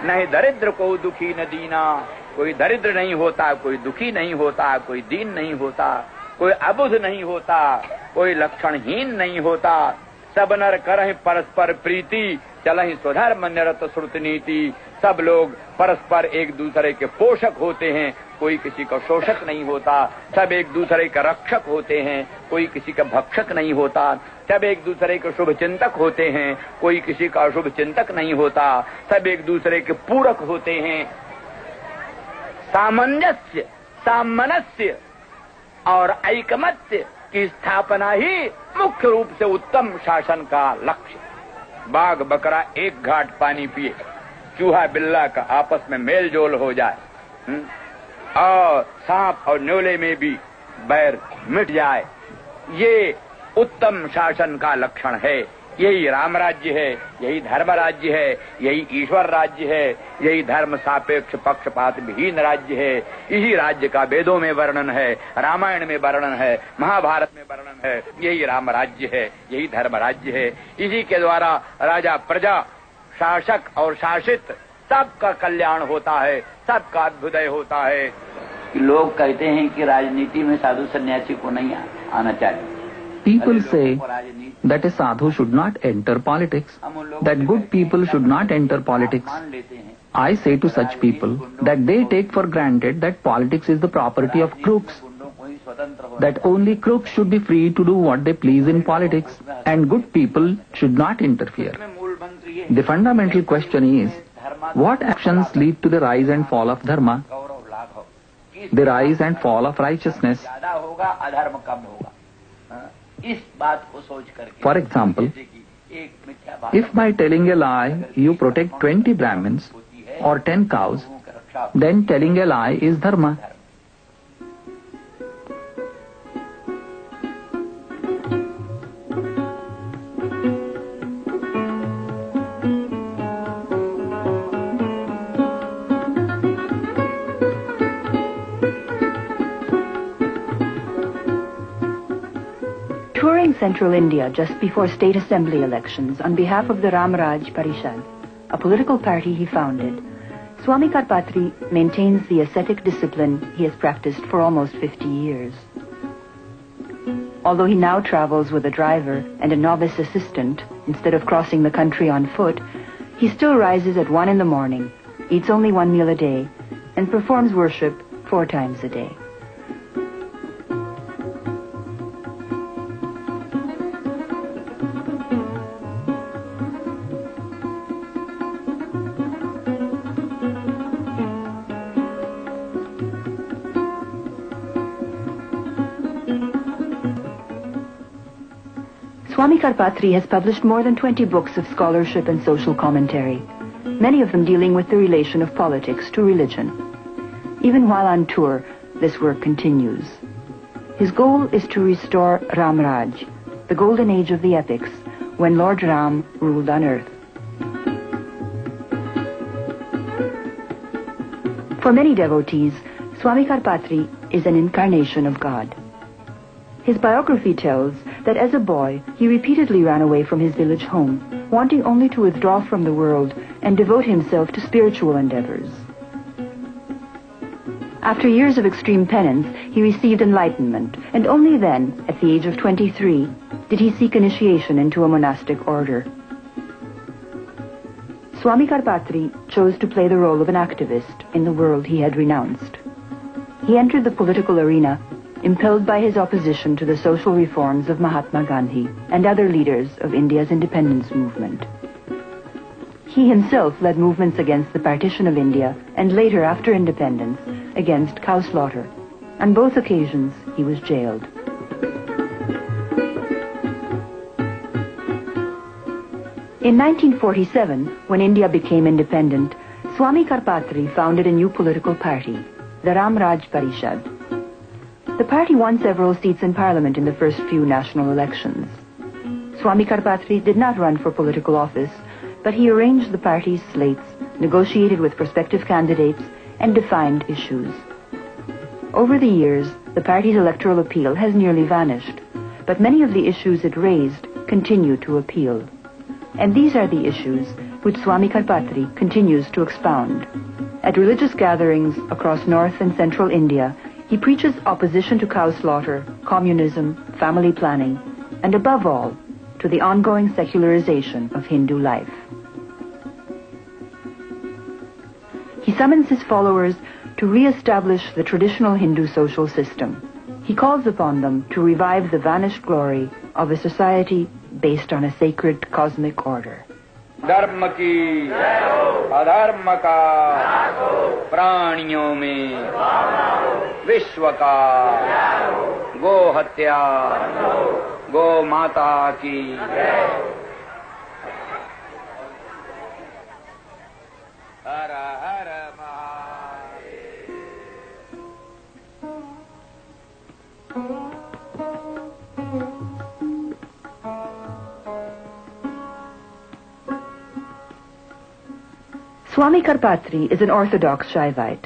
नहीं दरिद्र को दुखी न दीना, कोई दरिद्र नहीं होता, कोई दुखी नहीं होता, कोई दीन नहीं होता, कोई अबुध नहीं होता, कोई लक्षणहीन नहीं होता। सब नर करहि परस्पर प्रीति, चलहि स्वधर्म निरत श्रुति नीति। सब लोग परस्पर एक दूसरे के पोषक होते हैं, कोई किसी का शोषक नहीं होता। सब एक दूसरे का रक्षक होते हैं, कोई किसी का भक्षक नहीं होता। सब एक दूसरे के शुभ चिंतक होते हैं, कोई किसी का अशुभ चिंतक नहीं होता। सब एक दूसरे के पूरक होते हैं। सामंजस्य, सामनस्य और ऐकमत्य की स्थापना ही मुख्य रूप से उत्तम शासन का लक्ष्य। बाघ बकरा एक घाट पानी पिए, चूहा बिल्ला का आपस में मेल जोल हो जाए, और सांप और न्योले में भी बैर मिट जाए, ये उत्तम शासन का लक्षण है। यही राम राज्य है, यही धर्म राज्य है, यही ईश्वर राज्य है, यही धर्म सापेक्ष पक्षपात विहीन राज्य है। इसी राज्य का वेदों में वर्णन है, रामायण में वर्णन है, महाभारत में वर्णन है। यही राम राज्य है, यही धर्म राज्य है। इसी के द्वारा राजा, प्रजा, शासक और शासित सबका कल्याण होता है, सबका अभ्युदय होता है। लोग कहते हैं कि राजनीति में साधु सन्यासी को नहीं आना चाहिए। People say that a sadhu should not enter politics, that good people should not enter politics. I say to such people that they take for granted that politics is the property of crooks, that only crooks should be free to do what they please in politics, and good people should not interfere. The fundamental question is, what actions lead to the rise and fall of dharma, the rise and fall of righteousness? For example, if by telling a lie you protect 20 Brahmins or 10 cows, then telling a lie is dharma. Touring central India just before state assembly elections on behalf of the Ram Raj Parishad, a political party he founded, Swami Karpatri maintains the ascetic discipline he has practiced for almost 50 years. Although he now travels with a driver and a novice assistant instead of crossing the country on foot, he still rises at 1 in the morning, eats only 1 meal a day, and performs worship 4 times a day. Swami Karpatri has published more than 20 books of scholarship and social commentary, many of them dealing with the relation of politics to religion. Even while on tour, this work continues. His goal is to restore Ram Raj, the golden age of the epics, when Lord Ram ruled on earth. For many devotees, Swami Karpatri is an incarnation of God. His biography tells that as a boy, he repeatedly ran away from his village home, wanting only to withdraw from the world and devote himself to spiritual endeavors. After years of extreme penance, he received enlightenment, and only then, at the age of 23, did he seek initiation into a monastic order. Swami Karpatri chose to play the role of an activist in the world he had renounced. He entered the political arena impelled by his opposition to the social reforms of Mahatma Gandhi and other leaders of India's independence movement. He himself led movements against the partition of India and later, after independence, against cow slaughter. On both occasions, he was jailed. In 1947, when India became independent, Swami Karpatri founded a new political party, the Ram Raj Parishad. The party won several seats in parliament in the first few national elections. Swami Karpatri did not run for political office, but he arranged the party's slates, negotiated with prospective candidates, and defined issues. Over the years, the party's electoral appeal has nearly vanished, but many of the issues it raised continue to appeal. And these are the issues which Swami Karpatri continues to expound. At religious gatherings across North and Central India, he preaches opposition to cow slaughter, communism, family planning, and above all, to the ongoing secularization of Hindu life. He summons his followers to re-establish the traditional Hindu social system. He calls upon them to revive the vanished glory of a society based on a sacred cosmic order. धर्म की अधर्म का प्राणियों में विश्व का गो हत्या गो माता की हर हर Swami Karpatri is an orthodox Shaivite,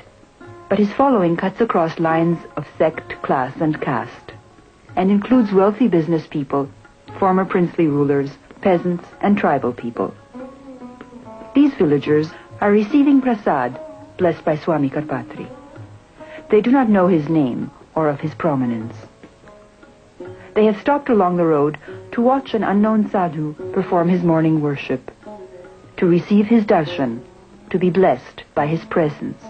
but his following cuts across lines of sect, class, and caste, and includes wealthy business people, former princely rulers, peasants, and tribal people. These villagers are receiving prasad blessed by Swami Karpatri. They do not know his name or of his prominence. They have stopped along the road to watch an unknown sadhu perform his morning worship, to receive his darshan, to be blessed by his presence.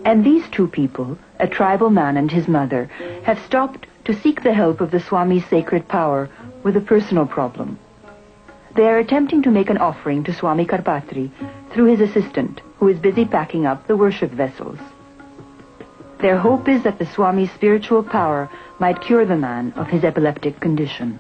And these two people, a tribal man and his mother, have stopped to seek the help of the Swami's sacred power with a personal problem. They are attempting to make an offering to Swami Karpatri through his assistant, who is busy packing up the worship vessels. Their hope is that the Swami's spiritual power might cure the man of his epileptic condition.